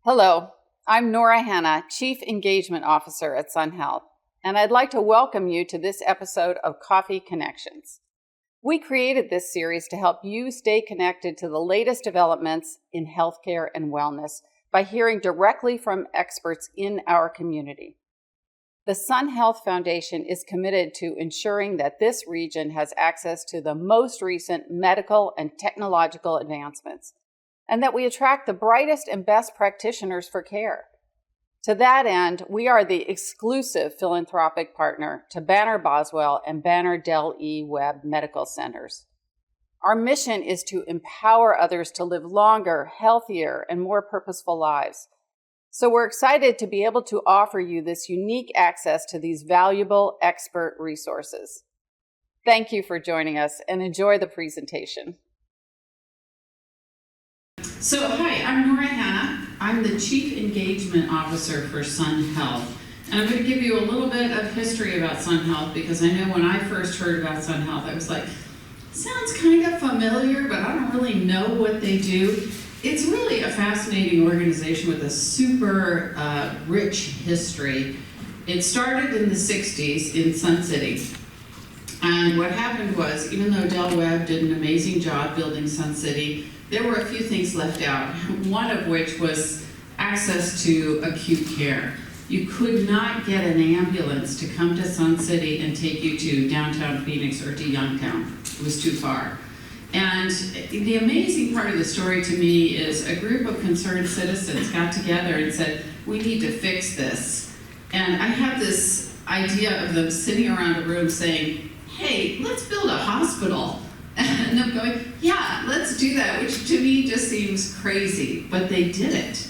Hello, I'm Nora Hanna, Chief Engagement Officer at Sun Health, and I'd like to welcome you to this episode of Coffee Connections. We created this series to help you stay connected to the latest developments in healthcare and wellness by hearing directly from experts in our community. The Sun Health Foundation is committed to ensuring that this region has access to the most recent medical and technological advancements, and that we attract the brightest and best practitioners for care. To that end, we are the exclusive philanthropic partner to Banner Boswell and Banner Del E. Webb Medical Centers. Our mission is to empower others to live longer, healthier, and more purposeful lives. So we're excited to be able to offer you this unique access to these valuable expert resources. Thank you for joining us and enjoy the presentation. So, hi, I'm Nora Hanna. I'm the Chief Engagement Officer for Sun Health. And I'm going to give you a little bit of history about Sun Health because I know when I first heard about Sun Health, I was like, sounds kind of familiar, but I don't really know what they do. It's really a fascinating organization with a super rich history. It started in the 60s in Sun City. And what happened was, even though Del Webb did an amazing job building Sun City, there were a few things left out, one of which was access to acute care. You could not get an ambulance to come to Sun City and take you to downtown Phoenix or to Youngtown. It was too far. And the amazing part of the story to me is a group of concerned citizens got together and said, we need to fix this. And I have this idea of them sitting around a room saying, hey, let's build a hospital. And them going, yeah, let's do that, which to me just seems crazy, but they did it.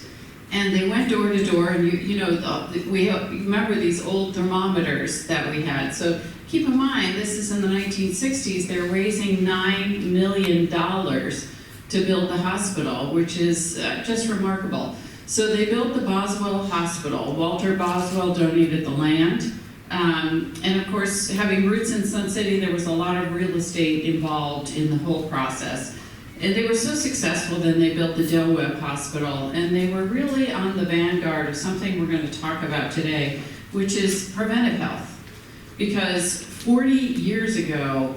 And they went door to door, and we remember these old thermometers that we had. So keep in mind, this is in the 1960s. They're raising $9 million to build the hospital, which is just remarkable. So they built the Boswell Hospital. Walter Boswell donated the land. And of course, having roots in Sun City, there was a lot of real estate involved in the whole process. And they were so successful, then they built the Del Webb Hospital, and they were really on the vanguard of something we're going to talk about today, which is preventive health. Because 40 years ago,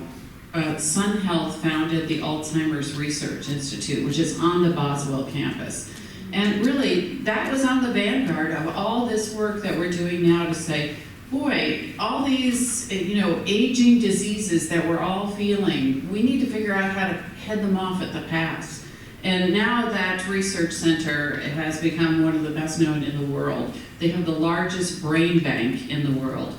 Sun Health founded the Alzheimer's Research Institute, which is on the Boswell campus. And really, that was on the vanguard of all this work that we're doing now to say, boy, all these, aging diseases that we're all feeling, we need to figure out how to head them off at the pass. And now that research center has become one of the best known in the world. They have the largest brain bank in the world.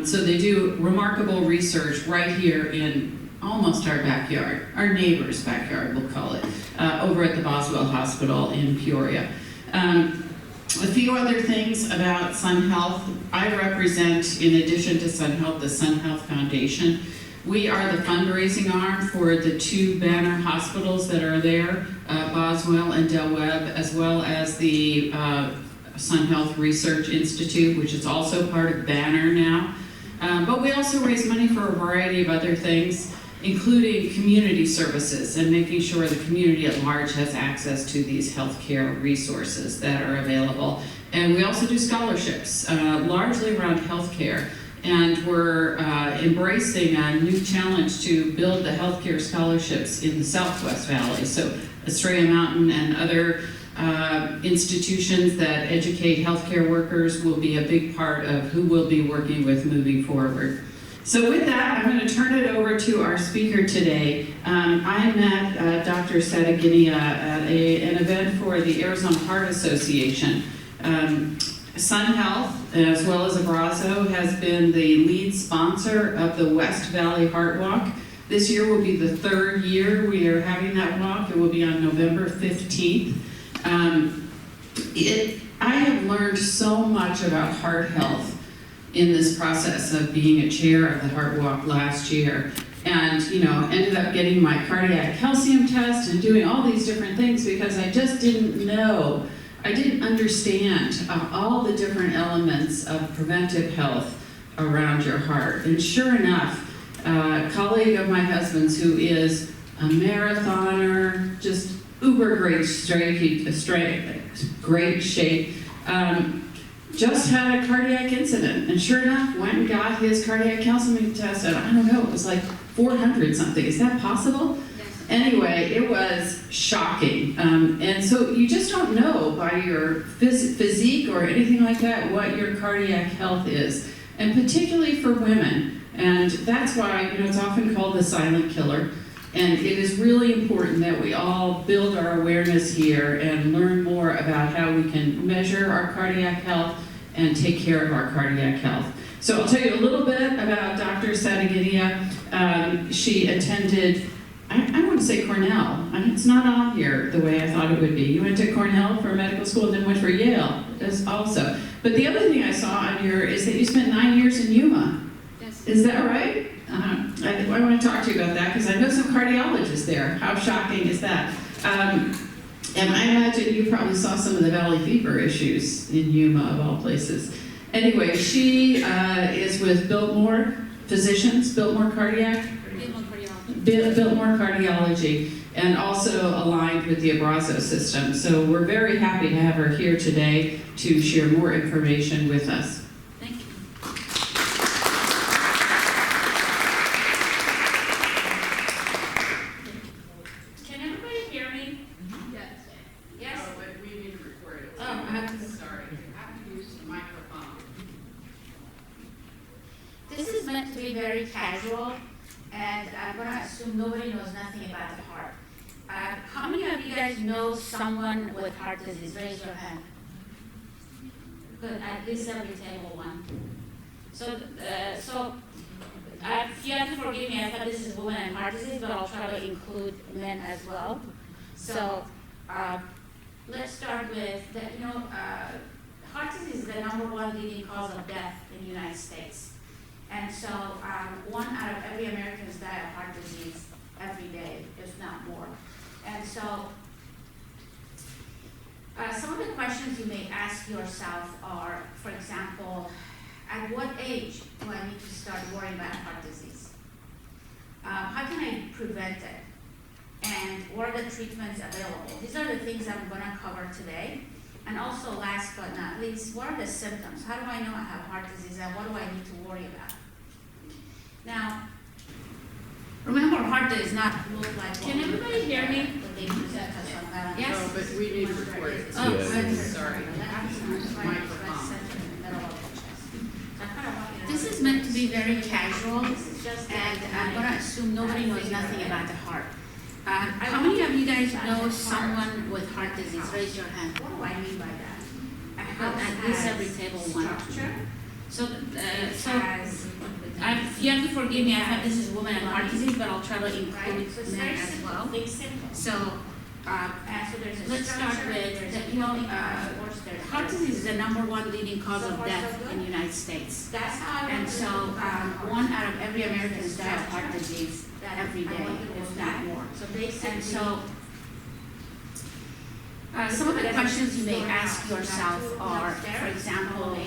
So they do remarkable research right here in almost our backyard, our neighbor's backyard, we'll call it, over at the Boswell Hospital in Peoria. A few other things about Sun Health. I represent, in addition to Sun Health, the Sun Health Foundation. We are the fundraising arm for the two Banner hospitals that are there, Boswell and Del Webb, as well as the Sun Health Research Institute, which is also part of Banner now. But we also raise money for a variety of other things, including community services and making sure the community at large has access to these healthcare resources that are available. And we also do scholarships, largely around healthcare. And we're embracing a new challenge to build the healthcare scholarships in the Southwest Valley. So Estrella Mountain and other institutions that educate healthcare workers will be a big part of who we'll be working with moving forward. So with that, I'm going to turn it over to our speaker today. I met Dr. Sadeghinia at an event for the Arizona Heart Association. Sun Health, as well as Abrazo, has been the lead sponsor of the West Valley Heart Walk. This year will be the third year we are having that walk. It will be on November 15th. I have learned so much about heart health in this process of being a chair of the Heart Walk last year. And, ended up getting my cardiac calcium test and doing all these different things because I just didn't know. I didn't understand all the different elements of preventive health around your heart. And sure enough, a colleague of my husband's who is a marathoner, just uber great great shape, just had a cardiac incident, and sure enough, went and got his cardiac calcium test, and I don't know, it was like 400 something. Is that possible? Anyway, it was shocking. And so you just don't know by your physique or anything like that what your cardiac health is, and particularly for women. And that's why, it's often called the silent killer. And it is really important that we all build our awareness here and learn more about how we can measure our cardiac health and take care of our cardiac health. So I'll tell you a little bit about Dr. Sadeghinia. She attended, I want to say Cornell. It's not on here the way I thought it would be. You went to Cornell for medical school and then went for Yale also. But the other thing I saw on here is that you spent 9 years in Yuma. Yes. Is that right? I want to talk to you about that because I know some cardiologists there. How shocking is that? And I imagine you probably saw some of the valley fever issues in Yuma, of all places. Anyway, she is with Biltmore Physicians, Biltmore Cardiac, Biltmore Cardiology, and also aligned with the Abrazo system. So we're very happy to have her here today to share more information with us. Thank you. Can everybody hear me? Yes. Yes? Oh, but we need to record it. Oh, I have to. Sorry, you have to use the microphone. This is meant to be very casual, and I'm going to assume nobody knows nothing about the heart. How many of you guys know someone with heart disease? Raise your hand. Good, at least every table one. So you have to forgive me, I thought this is women and heart disease, but I'll try to include men as well. So let's start with, heart disease is the #1 leading cause of death in the United States. And so 1 out of every American dies of heart disease every day, if not more. And so some of the questions you may ask yourself are, for example, at what age do I need to start worrying about heart disease? How can I prevent it? And what are the treatments available? These are the things I'm going to cover today. And also, last but not least, what are the symptoms? How do I know I have heart disease, and what do I need to worry about? Now, remember, heart does not look like. Can everybody hear me? What they present us on balance. Yes. No, but we need to record it. Oh, I'm sorry. This is meant to be very casual, and I'm going to assume nobody knows nothing about the heart. How many of you guys know someone with heart disease? Raise your hand. What do I mean by that? At least every table one. Structure. You have to forgive me, I thought this is women and heart disease, but I'll try to include Right, so it's men very as simple. well. Think simple. So, So there's a let's start structure, with, there's the, a you know, building, there's heart disease is the #1 leading cause So of far, so death good? in the United States. That's how I And want so, to look at heart. 1 out of every American dies of heart disease every I day, want you to if look not at. more. So basically. And so, some of the questions you may ask yourself are, for example,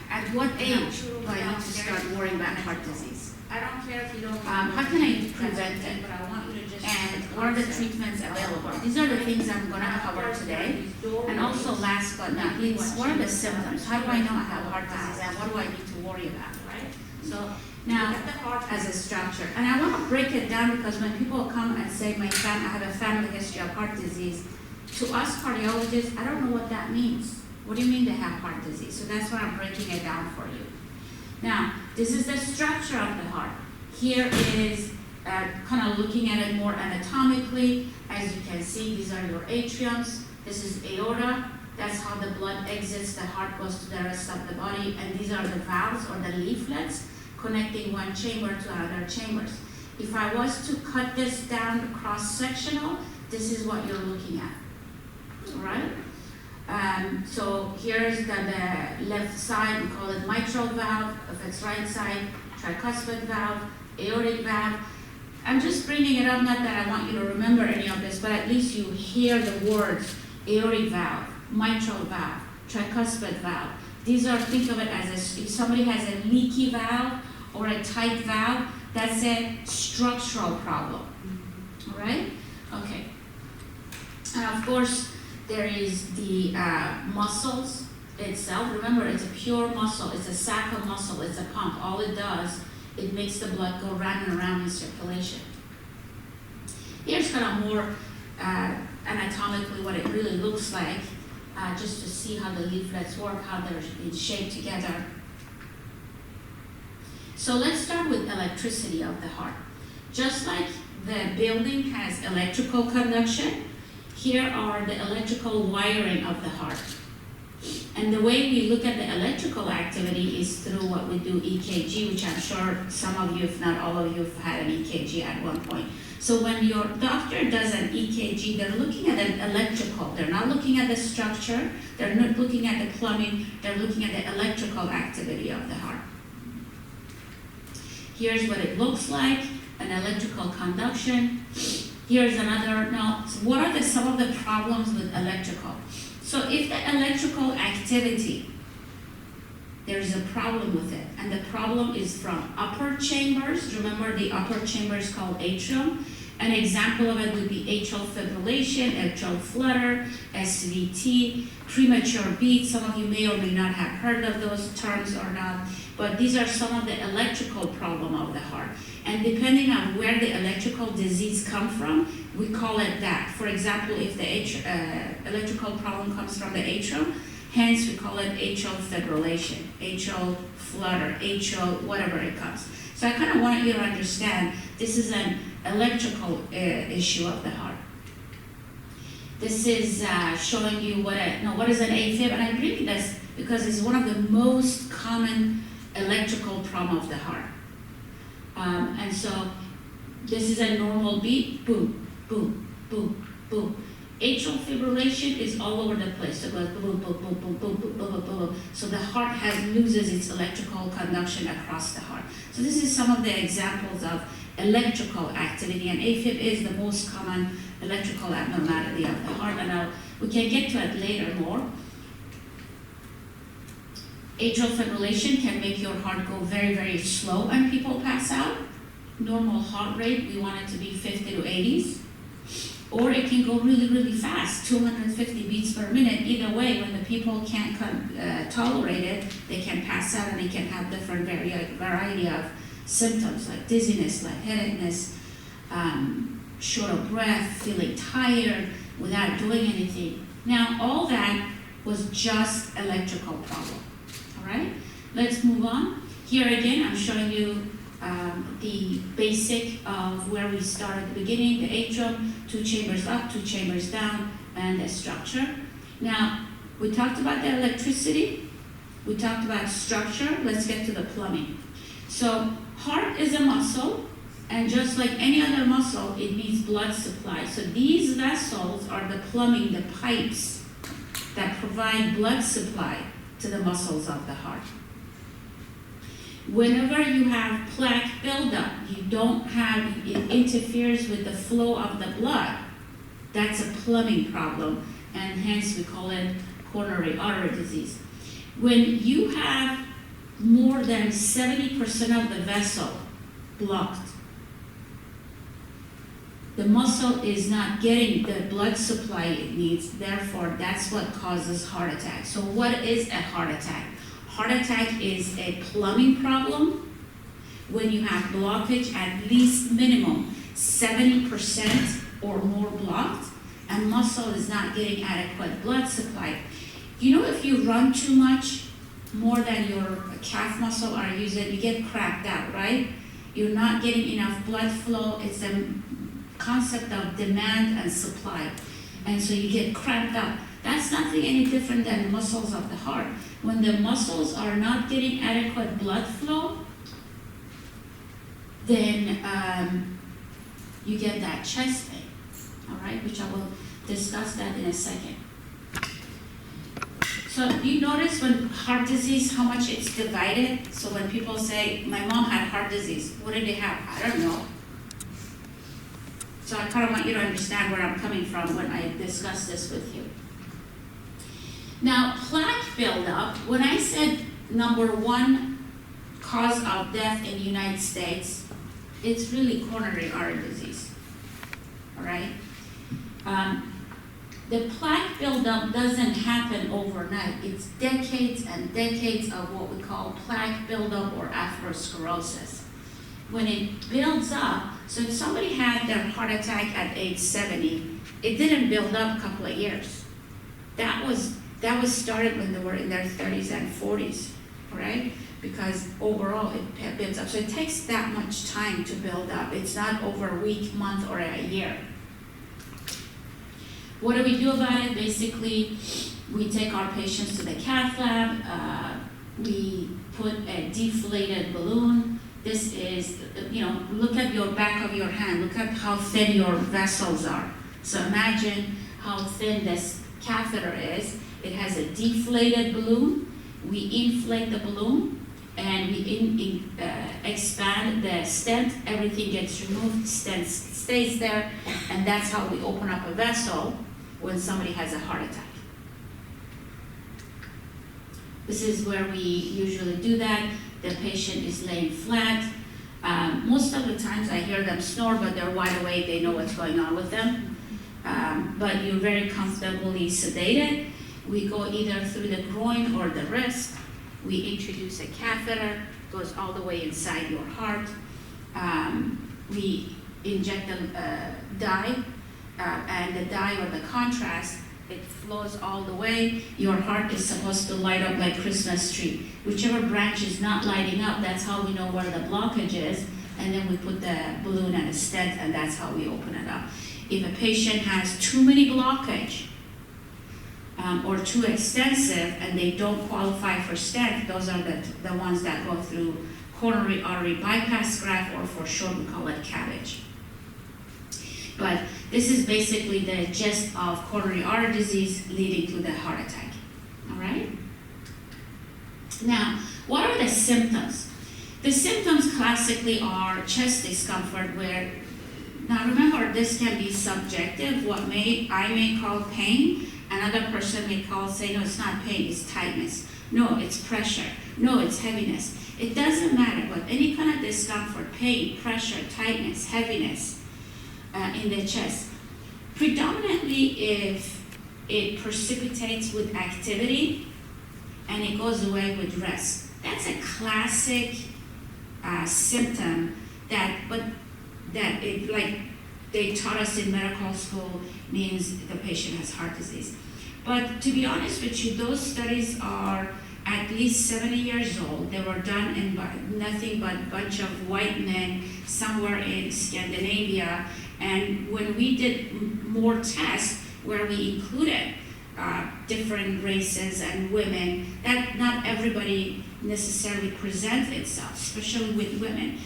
at what age do I need to start worrying about heart disease? I don't care if you don't. How can I prevent it? But I want you to just. And what are the treatments available? These are the things I'm going to cover today. And also, last but not least, what are the symptoms? How do I know I have heart disease, and what do I need to worry about, right? So now, as a structure, and I want to break it down because when people come and say, I have a family history of heart disease, to us cardiologists, I don't know what that means. What do you mean they have heart disease? So that's why I'm breaking it down for you. Now, this is the structure of the heart. Here is kind of looking at it more anatomically. As you can see, these are your atriums. This is aorta. That's how the blood exits. The heart goes to the rest of the body. And these are the valves or the leaflets connecting one chamber to another chambers. If I was to cut this down cross-sectional, this is what you're looking at. All right? So here's the left side, we call it mitral valve. If it's right side, tricuspid valve, aortic valve. I'm just bringing it up, not that I want you to remember any of this, but at least you hear the words aortic valve, mitral valve, tricuspid valve. These are, think of it as if somebody has a leaky valve or a tight valve, That's a structural problem. All right? Okay. And of course, there is the muscles itself. Remember, it's a pure muscle. It's a sac of muscle. It's a pump. All it does, it makes the blood go round and around in circulation. Here's kind of more anatomically what it really looks like, just to see how the leaflets work, how they're in shape together. So let's start with electricity of the heart. Just like the building has electrical conduction, here are the electrical wiring of the heart. And the way we look at the electrical activity is through what we do EKG, which I'm sure some of you, if not all of you, have had an EKG at one point. So when your doctor does an EKG, they're looking at an electrical. They're not looking at the structure. They're not looking at the plumbing. They're looking at the electrical activity of the heart. Here's what it looks like, an electrical conduction. Here's another. Now, what are some of the problems with electrical? So if the electrical activity, there's a problem with it, and the problem is from upper chambers. Remember, the upper chamber is called atrium. An example of it would be atrial fibrillation, atrial flutter, SVT, premature beat. Some of you may or may not have heard of those terms or not, but these are some of the electrical problem of the heart. And depending on where the electrical disease comes from, we call it that. For example, if the electrical problem comes from the atrium, hence we call it atrial fibrillation, atrial flutter, atrial whatever it comes. So I kind of want you to understand this is an electrical issue of the heart. This is showing you what is an AFib, and I bring this because it's one of the most common electrical problem of the heart. And so this is a normal beat, boom, boom, boom, boom. Atrial fibrillation is all over the place. So it goes boom, boom, boom, boom, boom, boom, boom, boom, boom. So the heart loses its electrical conduction across the heart. So this is some of the examples of electrical activity, and AFib is the most common electrical abnormality of the heart, and we can get to it later more. Atrial fibrillation can make your heart go very, very slow and people pass out. Normal heart rate, we want it to be 50 to 80s. Or it can go really, really fast, 250 beats per minute. Either way, when the people can't tolerate it, they can pass out and they can have different variety of symptoms like dizziness, lightheadedness, short of breath, feeling tired without doing anything. Now, all that was just electrical problem. All right, let's move on. Here again, I'm showing you the basic of where we start at the beginning, the atrium, 2 chambers up, 2 chambers down, and the structure. Now, we talked about the electricity, we talked about structure, let's get to the plumbing. So, heart is a muscle, and just like any other muscle, it needs blood supply. So these vessels are the plumbing, the pipes that provide blood supply to the muscles of the heart. Whenever you have plaque buildup, it interferes with the flow of the blood. That's a plumbing problem, and hence we call it coronary artery disease. When you have more than 70% of the vessel blocked, the muscle is not getting the blood supply it needs, therefore that's what causes heart attack. So what is a heart attack? Heart attack is a plumbing problem when you have blockage at least minimum 70% or more blocked, and muscle is not getting adequate blood supply. You know, if you run too much, more than your calf muscle are using, you get cracked out, right? You're not getting enough blood flow. It's a concept of demand and supply. And so you get cramped up. That's nothing any different than the muscles of the heart. When the muscles are not getting adequate blood flow, then you get that chest pain, all right? Which I will discuss that in a second. So you notice when heart disease, how much it's divided? So when people say, my mom had heart disease, what did they have? I don't know. So I kind of want you to understand where I'm coming from when I discuss this with you. Now, plaque buildup, when I said number 1 cause of death in the United States, it's really coronary artery disease, all right? The plaque buildup doesn't happen overnight. It's decades and decades of what we call plaque buildup or atherosclerosis. When it builds up, so if somebody had their heart attack at age 70, it didn't build up a couple of years. That was started when they were in their 30s and 40s, right? Because overall it builds up. So it takes that much time to build up. It's not over a week, month, or a year. What do we do about it? Basically, we take our patients to the cath lab. We put a deflated balloon. This is, look at your back of your hand. Look at how thin your vessels are. So imagine how thin this catheter is. It has a deflated balloon. We inflate the balloon and we expand the stent. Everything gets removed, stent stays there, and that's how we open up a vessel when somebody has a heart attack. This is where we usually do that. The patient is laying flat. Most of the times I hear them snore, but they're wide awake, they know what's going on with them. But you're very comfortably sedated. We go either through the groin or the wrist. We introduce a catheter, goes all the way inside your heart. We inject a dye, and the dye or the contrast, it flows all the way. Your heart is supposed to light up like Christmas tree. Whichever branch is not lighting up, that's how we know where the blockage is, and then we put the balloon and a stent, and that's how we open it up. If a patient has too many blockage, or too extensive, and they don't qualify for stent, those are the ones that go through coronary artery bypass graft, or for short we call it CABG. But this is basically the gist of coronary artery disease leading to the heart attack, all right? Now, what are the symptoms? The symptoms classically are chest discomfort, where, now remember, this can be subjective. What I may call pain, another person may say, no, it's not pain, it's tightness. No, it's pressure. No, it's heaviness. It doesn't matter, but any kind of discomfort, pain, pressure, tightness, heaviness in the chest. Predominantly if it precipitates with activity and it goes away with rest. That's a classic symptom that they taught us in medical school means the patient has heart disease. But to be honest with you, those studies are at least 70 years old. They were done in nothing but a bunch of white men somewhere in Scandinavia. And when we did more tests where we included different races and women, that not everybody necessarily presents itself, especially with women.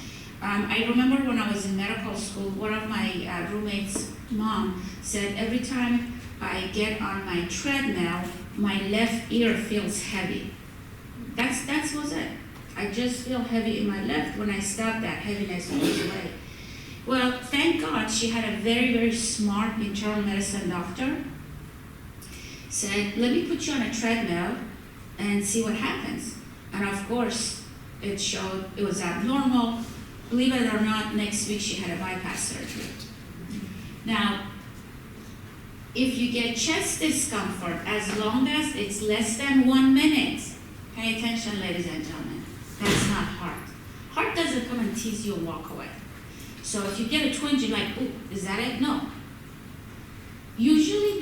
I remember when I was in medical school, one of my roommates' mom said, every time I get on my treadmill, my left ear feels heavy. That was it. I just feel heavy in my left. When I stop, that heaviness goes away. Well, thank God she had a very, very smart internal medicine doctor. Said, let me put you on a treadmill and see what happens. And of course, it showed it was abnormal. Believe it or not, next week she had a bypass surgery. Now, if you get chest discomfort, as long as it's less than 1 minute, pay attention, ladies and gentlemen, that's not heart. Heart doesn't come and tease you and walk away. So if you get a twinge, you're like, ooh, is that it? No. Usually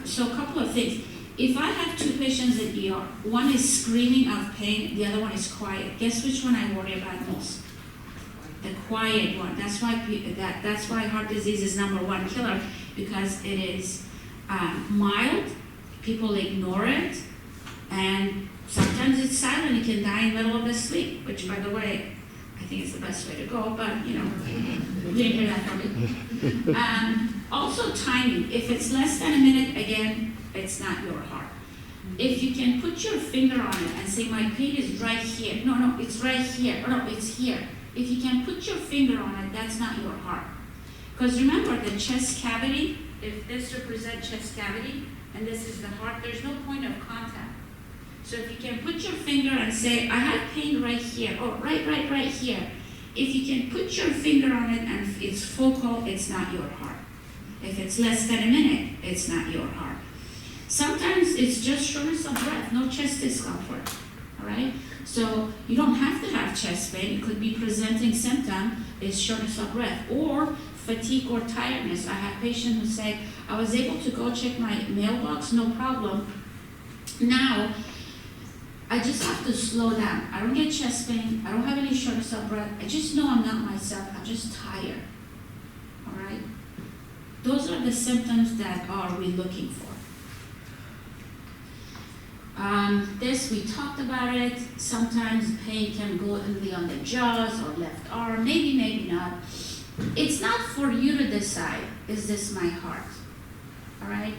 so a couple of things. If I have two patients in ER, one is screaming of pain, the other one is quiet. Guess which one I worry about most? The quiet one. That's why heart disease is #1 killer, because it is mild. People ignore it, and sometimes it's silent. You can die in the middle of the sleep, which, by the way, I think it's the best way to go, but you didn't hear that from me. Also timing. If it's less than a minute, again, it's not your heart. If you can put your finger on it and say, my pain is right here. No, it's right here. Or no, it's here. If you can put your finger on it, that's not your heart. Because remember, the chest cavity, if this represents chest cavity, and this is the heart, there's no point of contact. So if you can put your finger and say, I have pain right here, or right here, If you can put your finger on it and it's focal, it's not your heart. If it's less than a minute, it's not your heart. Sometimes it's just shortness of breath, no chest discomfort, all right? So you don't have to have chest pain. It could be presenting symptom is shortness of breath or fatigue or tiredness. I have patients who say, I was able to go check my mailbox, no problem. Now, I just have to slow down. I don't get chest pain. I don't have any shortness of breath. I just know I'm not myself. I'm just tired, all right? Those are the symptoms that are we looking for. This, we talked about it. Sometimes pain can go only on the jaws or left arm, maybe, maybe not. It's not for you to decide, is this my heart? All right?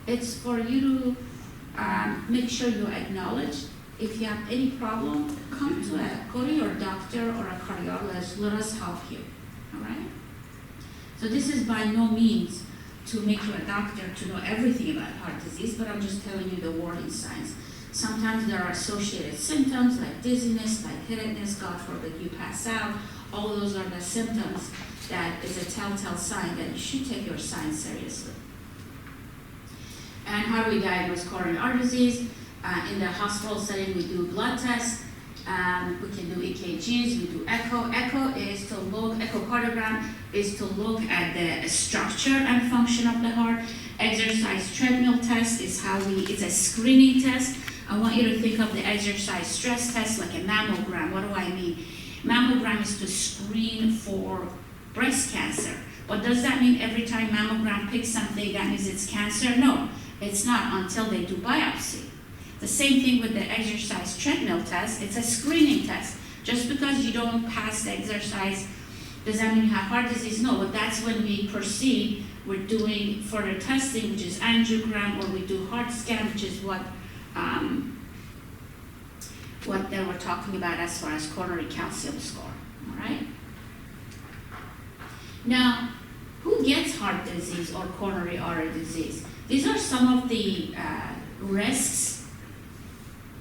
It's for you to make sure you acknowledge. If you have any problem, go to your doctor or a cardiologist. Let us help you. All right? So this is by no means to make you a doctor to know everything about heart disease, but I'm just telling you the warning signs. Sometimes there are associated symptoms like dizziness, lightheadedness, God forbid you pass out. All those are the symptoms that is a telltale sign that you should take your signs seriously. And how do we diagnose coronary heart disease? In the hospital setting, we do blood tests. We can do EKGs, we do echo. Echocardiogram is to look at the structure and function of the heart. Exercise treadmill test is it's a screening test. I want you to think of the exercise stress test like a mammogram. What do I mean? Mammogram is to screen for breast cancer. But does that mean every time mammogram picks something, that means it's cancer? No, it's not until they do biopsy. The same thing with the exercise treadmill test. It's a screening test. Just because you don't pass the exercise, does that mean you have heart disease? No, but that's when we proceed. We're doing further testing, which is angiogram, or we do heart scan, which is what they were talking about as far as coronary calcium score. All right. Now, who gets heart disease or coronary artery disease? These are some of the risks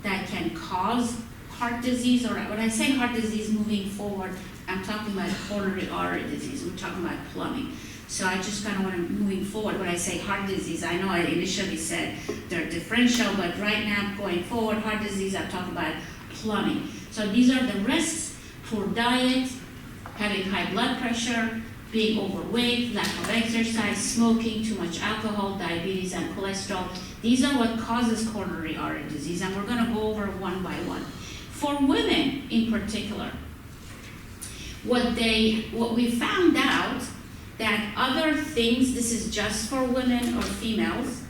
that can cause heart disease, or when I say heart disease moving forward, I'm talking about coronary artery disease. We're talking about plumbing. So I just kind of want to, moving forward, when I say heart disease, I know I initially said they're differential, but right now, going forward, heart disease, I'm talking about plumbing. So these are the risks: poor diet, having high blood pressure, being overweight, lack of exercise, smoking, too much alcohol, diabetes, and cholesterol. These are what causes coronary artery disease, and we're going to go over one by one. For women in particular, what we found out that other things, this is just for women or females,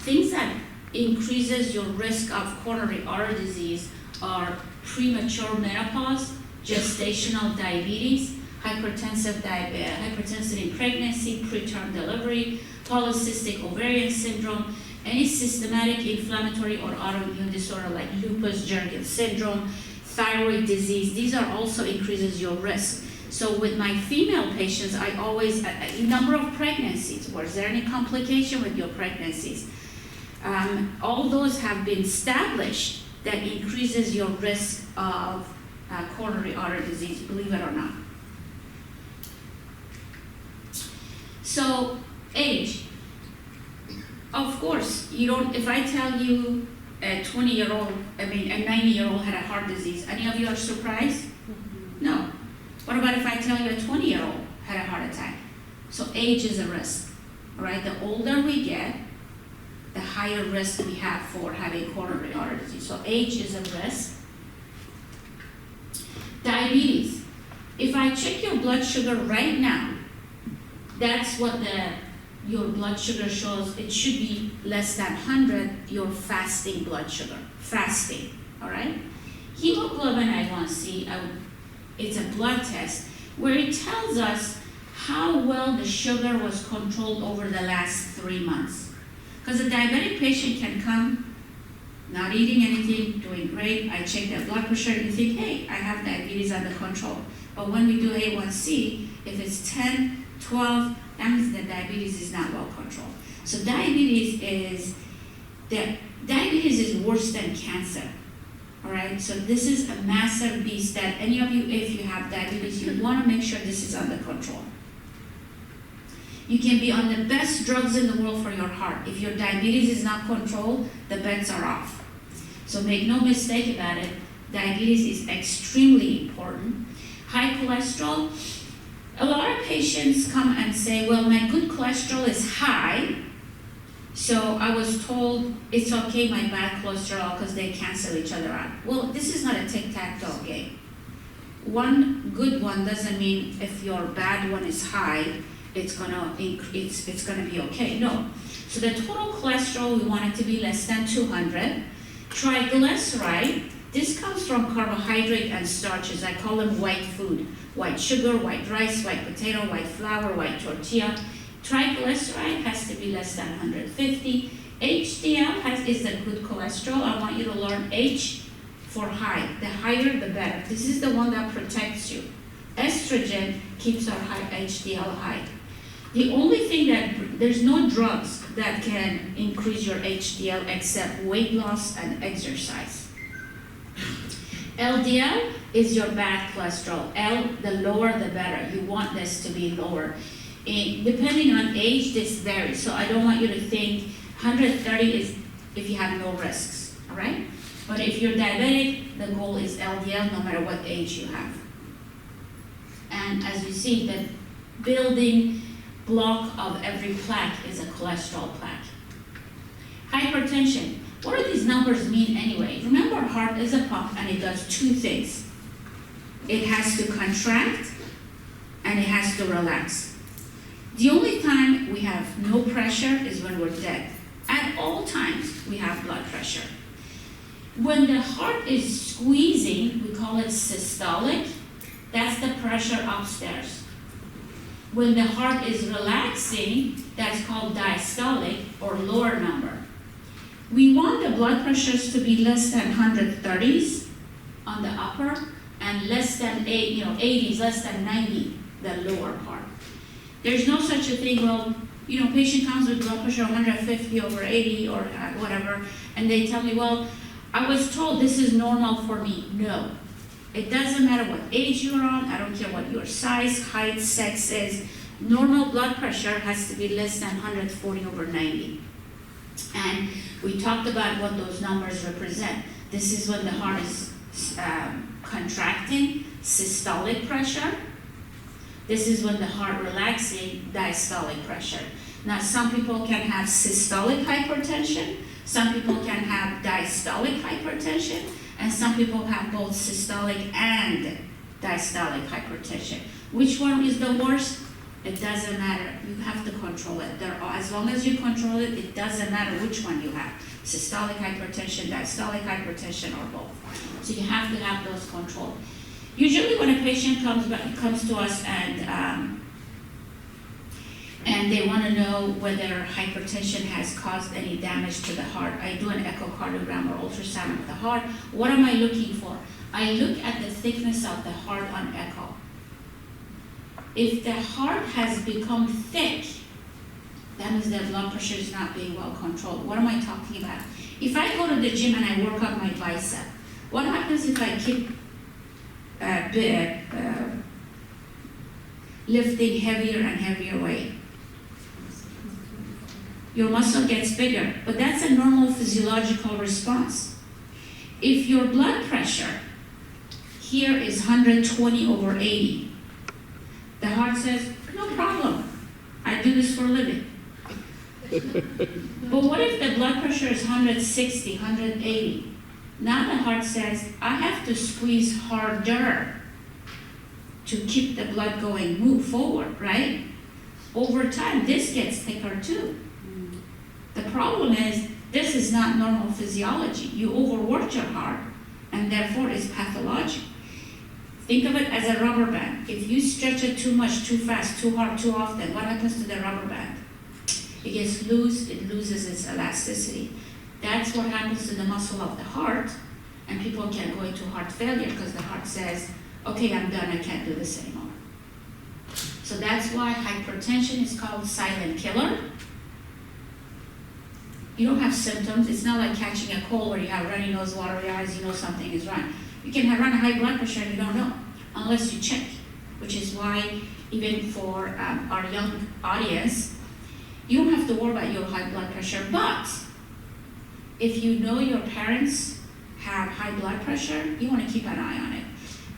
things that increases your risk of coronary artery disease are premature menopause, gestational diabetes, hypertension in pregnancy, preterm delivery, polycystic ovarian syndrome, any systematic inflammatory or autoimmune disorder like lupus, Jurgen syndrome, thyroid disease. These are also increases your risk. So with my female patients, I always, a number of pregnancies, was there any complication with your pregnancies? All those have been established that increases your risk of coronary artery disease, believe it or not. So, age. Of course, you don't, if I tell you a 90-year-old had a heart disease, any of you are surprised? No. What about if I tell you a 20-year-old had a heart attack? So age is a risk, all right? The older we get, the higher risk we have for having coronary artery disease. So age is a risk. Diabetes. If I check your blood sugar right now, that's what your blood sugar shows. It should be less than 100, your fasting blood sugar. Fasting, all right? Hemoglobin A1C, it's a blood test where it tells us how well the sugar was controlled over the last 3 months. Because a diabetic patient can come, not eating anything, doing great. I check their blood pressure and you think, hey, I have diabetes under control. But when we do A1C, if it's 10, 12, that means the diabetes is not well controlled. So diabetes is worse than cancer. All right, so this is a massive beast that any of you, if you have diabetes, you want to make sure this is under control. You can be on the best drugs in the world for your heart. If your diabetes is not controlled, the bets are off. So make no mistake about it, diabetes is extremely important. High cholesterol, a lot of patients come and say, well, my good cholesterol is high, so I was told it's okay, my bad cholesterol, because they cancel each other out. Well, this is not a tic-tac-toe game. One good one doesn't mean if your bad one is high, it's gonna be okay. No. So the total cholesterol, we want it to be less than 200. Triglyceride, this comes from carbohydrate and starches. I call them white food. White sugar, white rice, white potato, white flour, white tortilla. Triglyceride has to be less than 150. HDL is the good cholesterol. I want you to learn H for high. The higher, the better. This is the one that protects you. Estrogen keeps our HDL high. The only thing that, there's no drugs that can increase your HDL except weight loss and exercise. LDL is your bad cholesterol. The lower the better. You want this to be lower. Depending on age, this varies. So I don't want you to think 130 is if you have no risks, all right? But if you're diabetic, the goal is LDL no matter what age you have. And as you see, the building block of every plaque is a cholesterol plaque. Hypertension. What do these numbers mean anyway? Remember, heart is a pump and it does two things. It has to contract and it has to relax. The only time we have no pressure is when we're dead. At all times, we have blood pressure. When the heart is squeezing, we call it systolic. That's the pressure upstairs. When the heart is relaxing, that's called diastolic or lower number. We want the blood pressures to be less than 130s on the upper and less than 80s, less than 90, the lower part. There's no such a thing, well, patient comes with blood pressure 150 over 80 or whatever, and they tell me, well, I was told this is normal for me. No. It doesn't matter what age you're on, I don't care what your size, height, sex is. Normal blood pressure has to be less than 140 over 90. And we talked about what those numbers represent. This is when the heart is contracting, systolic pressure. This is when the heart relaxing, diastolic pressure. Now some people can have systolic hypertension, some people can have diastolic hypertension, and some people have both systolic and diastolic hypertension. Which one is the worst? It doesn't matter. You have to control it. As long as you control it, it doesn't matter which one you have. Systolic hypertension, diastolic hypertension, or both. So you have to have those controlled. Usually when a patient comes to us and they want to know whether hypertension has caused any damage to the heart, I do an echocardiogram or ultrasound of the heart. What am I looking for? I look at the thickness of the heart on echo. If the heart has become thick, that means the blood pressure is not being well controlled. What am I talking about? If I go to the gym and I work out my bicep, what happens if I keep lifting heavier and heavier weight? Your muscle gets bigger, but that's a normal physiological response. If your blood pressure here is 120 over 80, the heart says, no problem, I do this for a living. But what if the blood pressure is 160, 180? Now the heart says, I have to squeeze harder to keep the blood going, move forward, right? Over time, this gets thicker too. The problem is, this is not normal physiology. You overworked your heart, and therefore it's pathologic. Think of it as a rubber band. If you stretch it too much, too fast, too hard, too often, what happens to the rubber band? It gets loose, it loses its elasticity. That's what happens to the muscle of the heart, and people can go into heart failure because the heart says, okay, I'm done, I can't do this anymore. So that's why hypertension is called silent killer. You don't have symptoms. It's not like catching a cold where you have runny nose, watery eyes, you know something is wrong. You can run a high blood pressure and you don't know unless you check, which is why even for our young audience, you don't have to worry about your high blood pressure. But if you know your parents have high blood pressure, you want to keep an eye on it.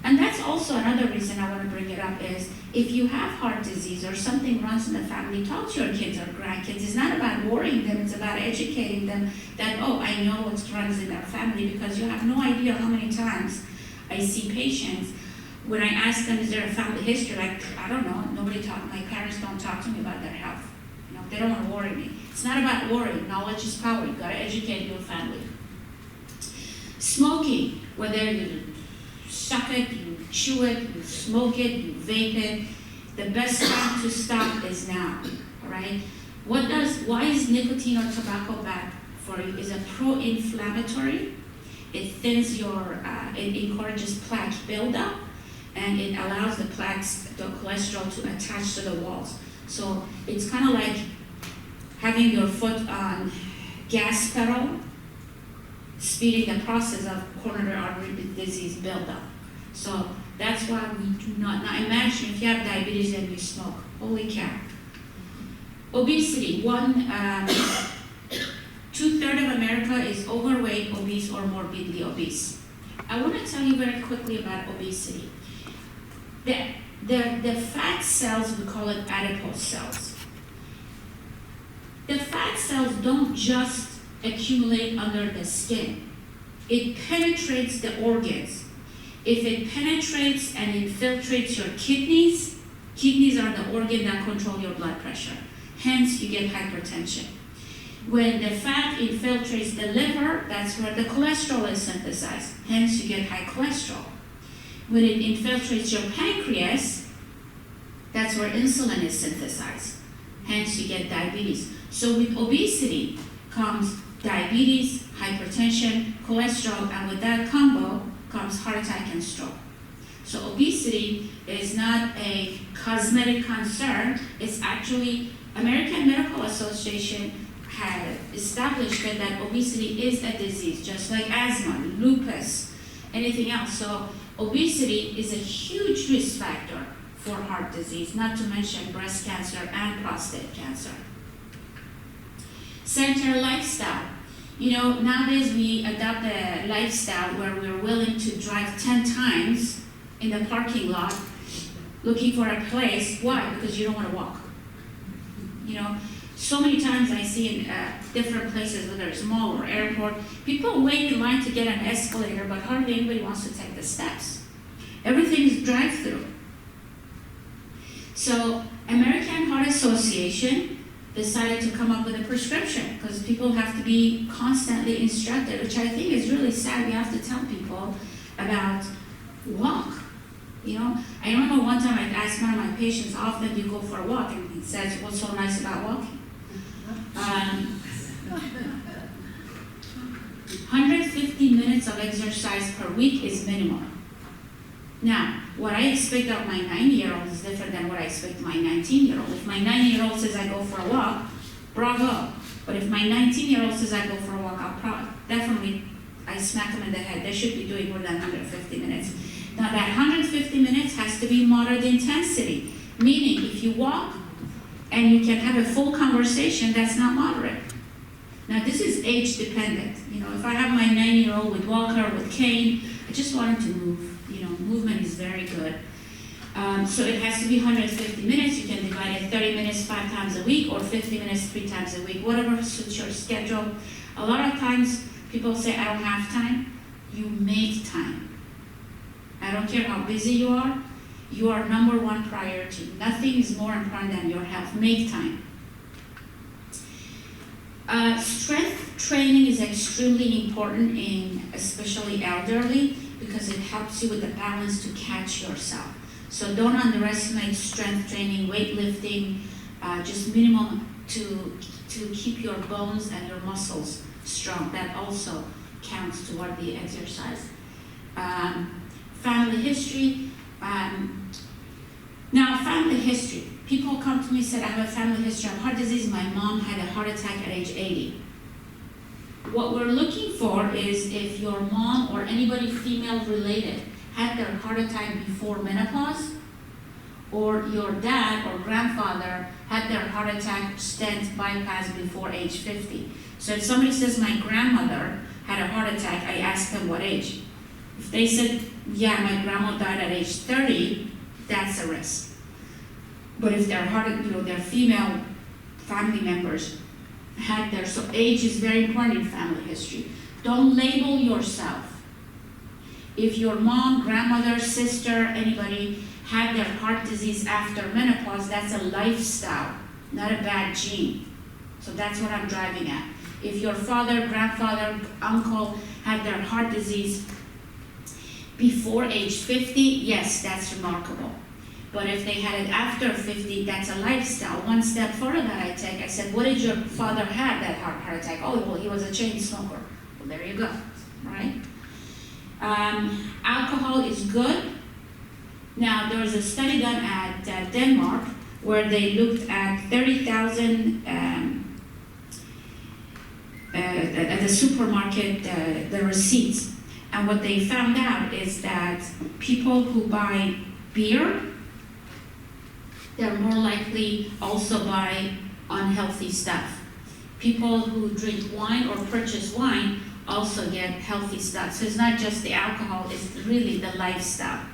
And that's also another reason I want to bring it up is if you have heart disease or something runs in the family, talk to your kids or grandkids. It's not about worrying them, it's about educating them that, oh, I know what runs in their family, because you have no idea how many times I see patients when I ask them, is there a family history? Like, I don't know, my parents don't talk to me about their health. You know, they don't want to worry me. It's not about worrying. Knowledge is power. You've got to educate your family. Smoking, whether you suck it, you chew it, you smoke it, you vape it, the best time to stop is now, all right? Why is nicotine or tobacco bad for you? It's a pro-inflammatory. It thins it encourages plaque buildup, and it allows the plaques, the cholesterol to attach to the walls. So it's kind of like having your foot on gas pedal, speeding the process of coronary artery disease buildup. So that's why we do not. Now imagine if you have diabetes and you smoke. Holy cow. Obesity. 2/3 of America is overweight, obese, or morbidly obese. I want to tell you very quickly about obesity. The fat cells, we call it adipose cells. The fat cells don't just accumulate under the skin. It penetrates the organs. If it penetrates and infiltrates your kidneys, kidneys are the organ that control your blood pressure. Hence, you get hypertension. When the fat infiltrates the liver, that's where the cholesterol is synthesized. Hence, you get high cholesterol. When it infiltrates your pancreas, that's where insulin is synthesized. Hence, you get diabetes. So with obesity comes diabetes, hypertension, cholesterol, and with that combo comes heart attack and stroke. So obesity is not a cosmetic concern. It's actually, American Medical Association had established that obesity is a disease, just like asthma, lupus, anything else. So obesity is a huge risk factor for heart disease, not to mention breast cancer and prostate cancer. Sedentary lifestyle. You know, nowadays we adopt a lifestyle where we're willing to drive 10 times in the parking lot looking for a place. Why? Because you don't want to walk. You know, so many times I see in different places, whether it's mall or airport, people wait in line to get an escalator, but hardly anybody wants to take the steps. Everything is drive-through. So American Heart Association decided to come up with a prescription because people have to be constantly instructed, which I think is really sad. We have to tell people about walk. You know, I remember one time I asked one of my patients, how often do you go for a walk? And he says, what's so nice about walking? 150 minutes of exercise per week is minimum. Now, what I expect of my 9-year-old is different than what I expect my 19-year-old. If my 9-year-old says I go for a walk, bravo. But if my 19-year-old says I go for a walk, I smack them in the head. They should be doing more than 150 minutes. Now that 150 minutes has to be moderate intensity, meaning if you walk and you can have a full conversation, that's not moderate. Now this is age dependent. You know, if I have my 9-year-old with walker, with cane, I just want him to move. You know, movement is very good. So it has to be 150 minutes. You can divide it 30 minutes 5 times a week or 50 minutes 3 times a week, whatever suits your schedule. A lot of times people say, I don't have time. You make time. I don't care how busy you are number one priority. Nothing is more important than your health. Make time. Strength training is extremely important in especially elderly because it helps you with the balance to catch yourself. So don't underestimate strength training, weightlifting, just minimum to keep your bones and your muscles strong. That also counts toward the exercise. Family history. Now, family history. People come to me and say, I have a family history of heart disease. My mom had a heart attack at age 80. What we're looking for is if your mom or anybody female related had their heart attack before menopause, or your dad or grandfather had their heart attack stent bypass before age 50. So if somebody says my grandmother had a heart attack, I ask them what age. If they said, yeah, my grandma died at age 30, that's a risk. But if their their female family members had their, so age is very important in family history. Don't label yourself. If your mom, grandmother, sister, anybody had their heart disease after menopause, that's a lifestyle, not a bad gene. So that's what I'm driving at. If your father, grandfather, uncle had their heart disease before age 50, yes, that's remarkable. But if they had it after 50, that's a lifestyle. One step further that I take, I said, what did your father have that heart attack? Oh, well, he was a chain smoker. Well, there you go, right? Alcohol is good. Now, there was a study done at Denmark where they looked at 30,000 at the supermarket, the receipts. And what they found out is that people who buy beer, they're more likely also buy unhealthy stuff. People who drink wine or purchase wine also get healthy stuff. So it's not just the alcohol, it's really the lifestyle.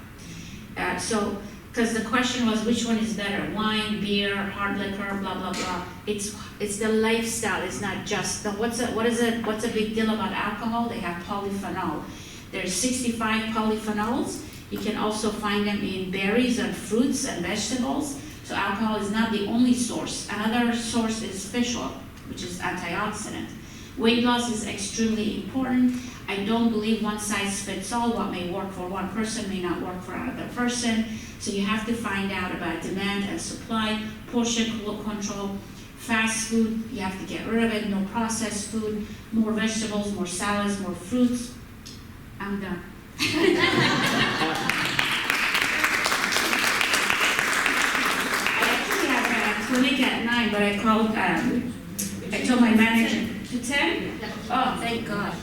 Because the question was, which one is better? Wine, beer, hard liquor, blah, blah, blah. It's the lifestyle, it's not just, what's a big deal about alcohol? They have polyphenol. There's 65 polyphenols. You can also find them in berries and fruits and vegetables. So alcohol is not the only source. Another source is fish oil, which is antioxidant. Weight loss is extremely important. I don't believe one size fits all. What may work for one person may not work for another person. So you have to find out about demand and supply, portion control, fast food, you have to get rid of it, no processed food, more vegetables, more salads, more fruits. I'm done. I actually have a clinic at 9, but I called, I told my manager, to 10? Oh, thank God.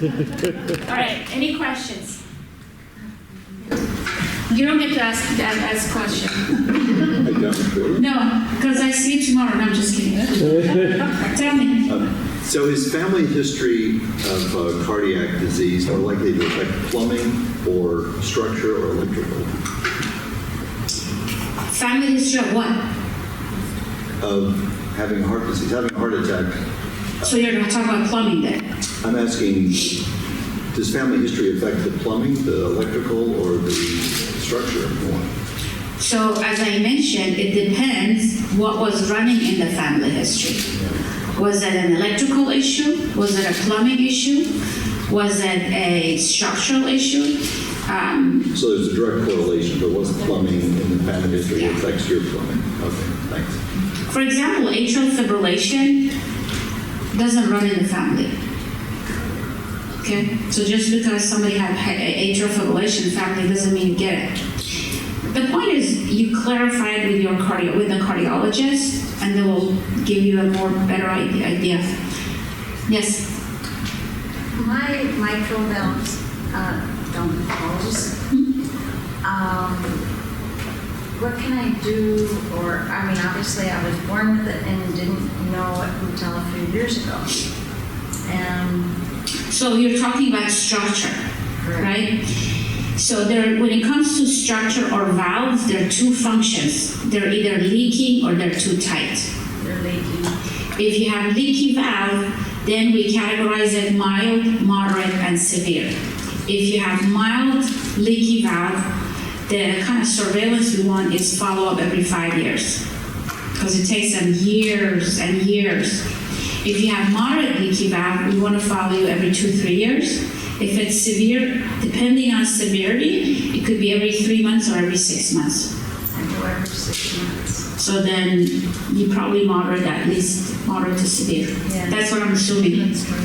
All right, any questions? You don't get to ask questions. No, because I see you tomorrow. No, I'm just kidding. Tell me. So is family history of cardiac disease more likely to affect plumbing or structure or electrical? Family history of what? Of having heart disease, having a heart attack. So you're going to talk about plumbing then? I'm asking, does family history affect the plumbing, the electrical, or the structure more? So as I mentioned, it depends what was running in the family history. Was it an electrical issue? Was it a plumbing issue? Was it a structural issue? So there's a direct correlation, but what's plumbing in the family history affects your plumbing? Okay, thanks. For example, atrial fibrillation doesn't run in the family. Okay, so just because somebody had atrial fibrillation in the family doesn't mean you get it. The point is, you clarify it with with the cardiologist, and they will give you a better idea. Yes. My mitral valves don't close. What can I do? Or I mean, obviously, I was born with it and didn't know it until a few years ago. And so you're talking about structure, right? So when it comes to structure or valves, there are two functions. They're either leaking or they're too tight. They're leaking. If you have leaky valve, then we categorize it mild, moderate, and severe. If you have mild leaky valve, the kind of surveillance we want is follow-up every 5 years, because it takes them years and years. If you have moderate leaky valve, we want to follow you every 2-3 years. If it's severe, depending on severity, it could be every 3 months or every 6 months. I go every 6 months. So then you probably moderate, at least moderate to severe. Yeah. That's what I'm assuming. That's what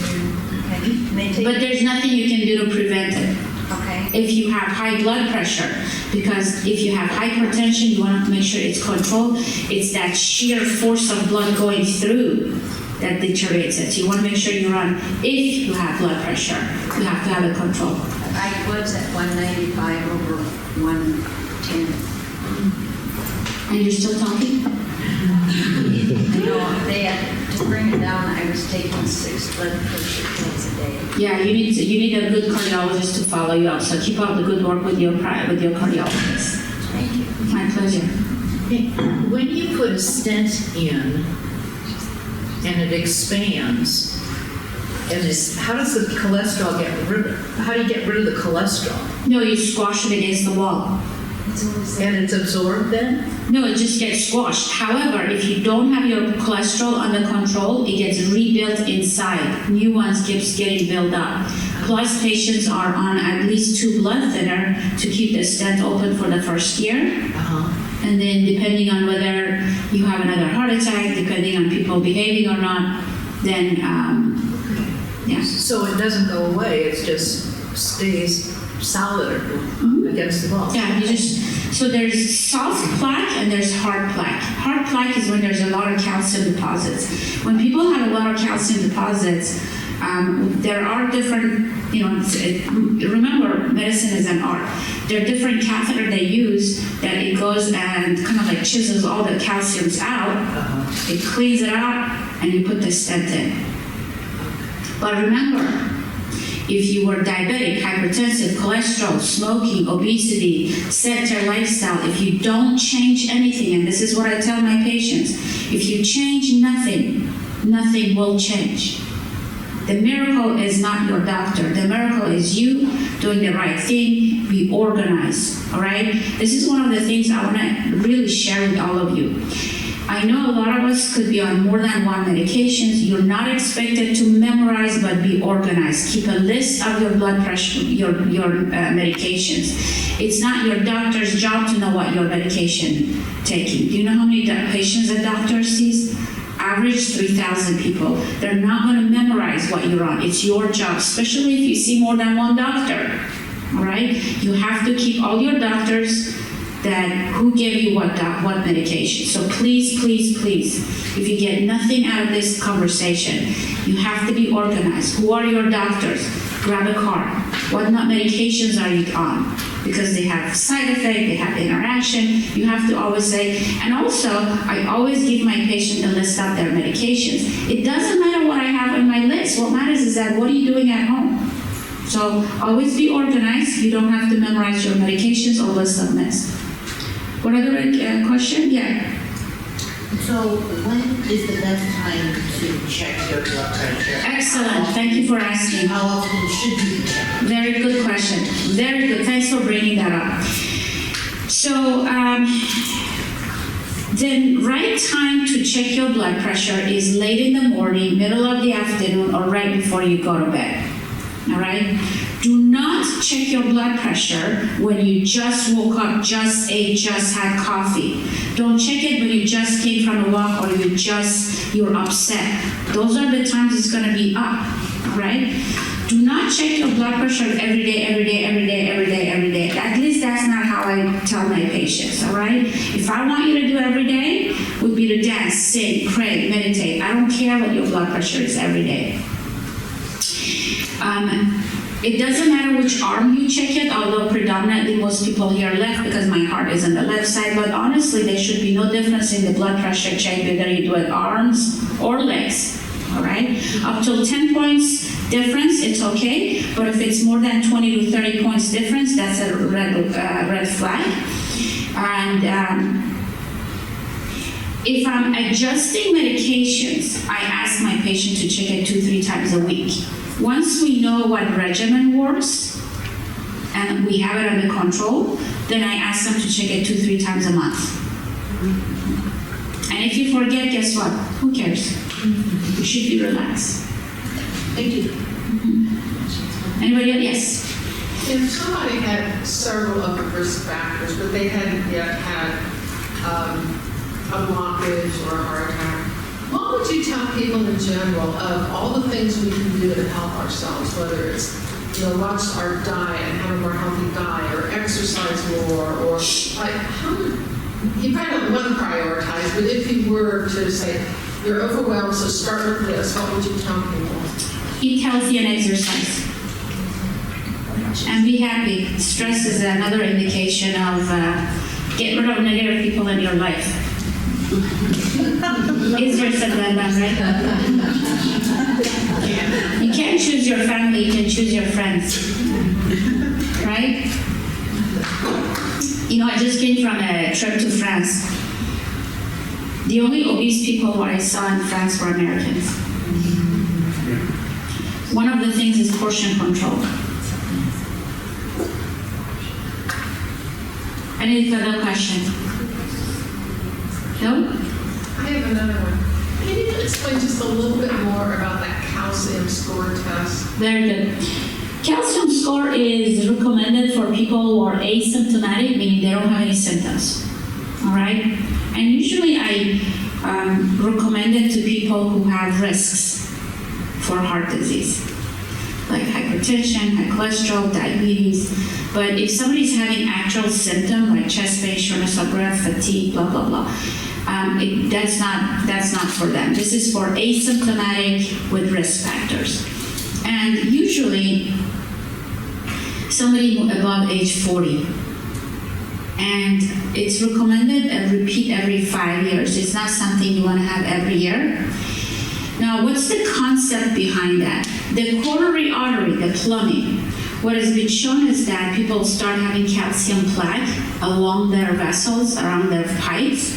okay. But there's nothing you can do to prevent it. Okay. If you have high blood pressure, because if you have hypertension, you want to make sure it's controlled. It's that sheer force of blood going through that deteriorates it. So you want to make sure you're on, if you have blood pressure, you have to have it controlled. I was at 195 over 110. And you're still talking? I know they had to bring it down. I was taking 6 blood pressure pills a day. Yeah, you need a good cardiologist to follow you up. So keep up the good work with your cardiologist. Thank you. My pleasure. When you put a stent in and it expands, how does the cholesterol how do you get rid of the cholesterol? No, you squash it against the wall. And it's absorbed then? No, it just gets squashed. However, if you don't have your cholesterol under control, it gets rebuilt inside. New ones keeps getting built up. Plus, patients are on at least 2 blood thinner to keep the stent open for the first year. And then depending on whether you have another heart attack, depending on people behaving or not, then, yeah. So it doesn't go away, it just stays solid against the wall? Yeah, so there's soft plaque and there's hard plaque. Hard plaque is when there's a lot of calcium deposits. When people have a lot of calcium deposits, there are different, remember, medicine is an art. There are different catheter they use that it goes and kind of like chisels all the calciums out. It cleans it out, and you put the stent in. But remember, if you were diabetic, hypertensive, cholesterol, smoking, obesity, sedentary lifestyle, if you don't change anything, and this is what I tell my patients, if you change nothing, nothing will change. The miracle is not your doctor. The miracle is you doing the right thing, be organized, all right? This is one of the things I want to really share with all of you. I know a lot of us could be on more than one medications. You're not expected to memorize, but be organized. Keep a list of your blood pressure, your medications. It's not your doctor's job to know what your medication taking. Do you know how many patients a doctor sees? Average 3,000 people. They're not going to memorize what you're on. It's your job, especially if you see more than one doctor. All right? You have to keep all your doctors who gave you what medication. So please, please, please, if you get nothing out of this conversation, you have to be organized. Who are your doctors? Grab a card. What medications are you on? Because they have side effect, they have interaction. You have to always say, and also, I always give my patient a list of their medications. It doesn't matter what I have on my list. What matters is that what are you doing at home? So always be organized. You don't have to memorize your medications or list of meds. What other question? Yeah. So when is the best time to check your blood pressure? Excellent. Thank you for asking. How often should you check? Very good question. Very good. Thanks for bringing that up. So the right time to check your blood pressure is late in the morning, middle of the afternoon, or right before you go to bed. All right? Do not check your blood pressure when you just woke up, just ate, just had coffee. Don't check it when you just came from a walk or you're upset. Those are the times it's going to be up, all right? Do not check your blood pressure every day. At least that's not how I tell my patients, all right? If I want you to do every day, would be to dance, sing, pray, meditate. I don't care what your blood pressure is every day. It doesn't matter which arm you check it, although predominantly most people here left because my heart is on the left side, but honestly there should be no difference in the blood pressure check whether you do it arms or legs, all right? Up to 10 points difference, it's okay, but if it's more than 20 to 30 points difference, that's a red flag. And if I'm adjusting medications, I ask my patient to check it 2-3 times a week. Once we know what regimen works and we have it under control, then I ask them to check it 2-3 times a month. And if you forget, guess what? Who cares? You should be relaxed. Thank you. Anybody else? Yes. If somebody had several of the risk factors, but they hadn't yet had a blockage or a heart attack, what would you tell people in general of all the things we can do to help ourselves, whether it's, watch our diet and have a more healthy diet, or exercise more, or like, you probably don't want to prioritize, but if you were to say, you're overwhelmed, so start with this. What would you tell people? Eat healthy and exercise. And be happy. Stress is another indication of get rid of negative people in your life. Easier said than done, right? You can't choose your family, you can choose your friends. Right? You know, I just came from a trip to France. The only obese people I saw in France were Americans. One of the things is portion control. Any further question? No? I have another one. Can you explain just a little bit more about that calcium score test? Very good. Calcium score is recommended for people who are asymptomatic, meaning they don't have any symptoms. All right? And usually I recommend it to people who have risks for heart disease, like hypertension, high cholesterol, diabetes. But if somebody's having actual symptoms like chest pain, shortness of breath, fatigue, blah, blah, blah, that's not for them. This is for asymptomatic with risk factors. And usually, somebody above age 40. And it's recommended and repeat every 5 years. It's not something you want to have every year. Now, what's the concept behind that? The coronary artery, the plumbing, what has been shown is that people start having calcium plaque along their vessels, around their pipes.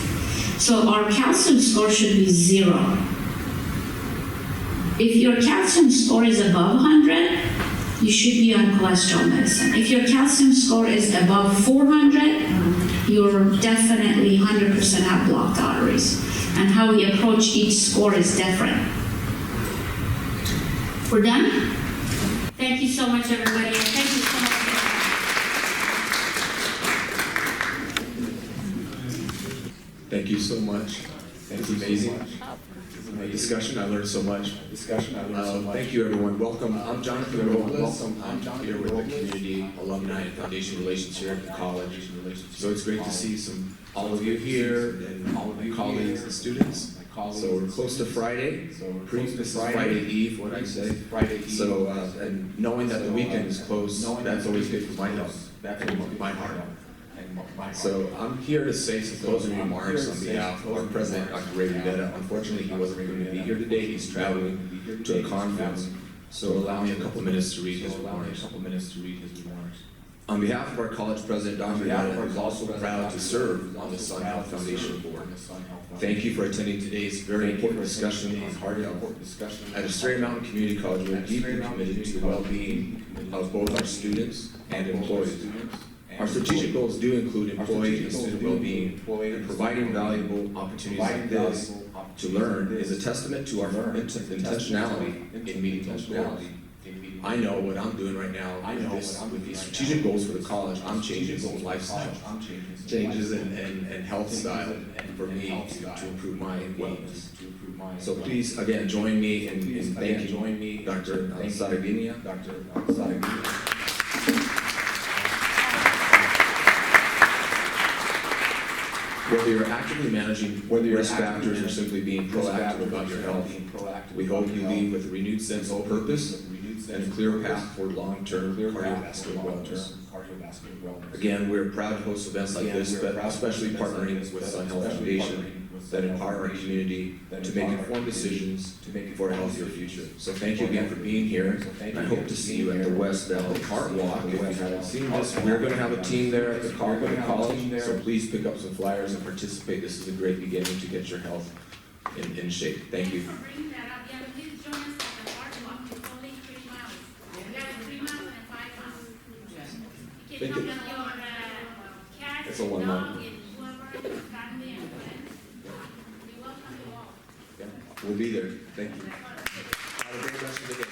So our calcium score should be 0. If your calcium score is above 100, you should be on cholesterol medicine. If your calcium score is above 400, you're definitely 100% have blocked arteries. And how we approach each score is different. We're done? Thank you so much, everybody. Thank you so much. Thank you so much. That's amazing. Discussion, I learned so much. Thank you, everyone. Welcome. I'm Jonathan Robles. I'm here with the Community Alumni and Foundation Relations here at the college. So it's great to see all of you here and all of my colleagues and students. So we're close to Friday. This is Friday Eve, what I say. So and knowing that the weekend is close, that's always good for my health, and my heart. So I'm here to say some closing remarks on behalf of our president, Dr. Ray Rivera. Unfortunately, he wasn't going to be here today. He's traveling to a conference. So allow me a couple minutes to read his remarks. On behalf of our college president, Dr. Rivera, who is also proud to serve on the Sun Health Foundation board. Thank you for attending today's very important discussion on heart health. At Estrella Mountain Community College, we're deeply committed to the well-being of both our students and employees. Our strategic goals do include employee and student well-being, and providing valuable opportunities like this to learn is a testament to our intentionality in meeting those goals. I know what I'm doing right now with these strategic goals for the college. I'm changing some lifestyle changes and health style for me to improve my wellness. So please, again, join me in thanking Dr. Sadeghinia. Whether you're actively managing risk factors or simply being proactive about your health, we hope you leave with a renewed sense of purpose and a clear path toward long-term cardiovascular wellness. Again, we're proud to host events like this, but especially partnering with Sun Health Foundation that empower our community to make informed decisions for a healthier future. So thank you again for being here, and I hope to see you at the West Valley Heart Walk. If you haven't seen this, we're going to have a team there at the college, so please pick up some flyers and participate. This is a great beginning to get your health in shape. Thank you. It's a 1 month. We'll be there. Thank you. Have a great rest of the day.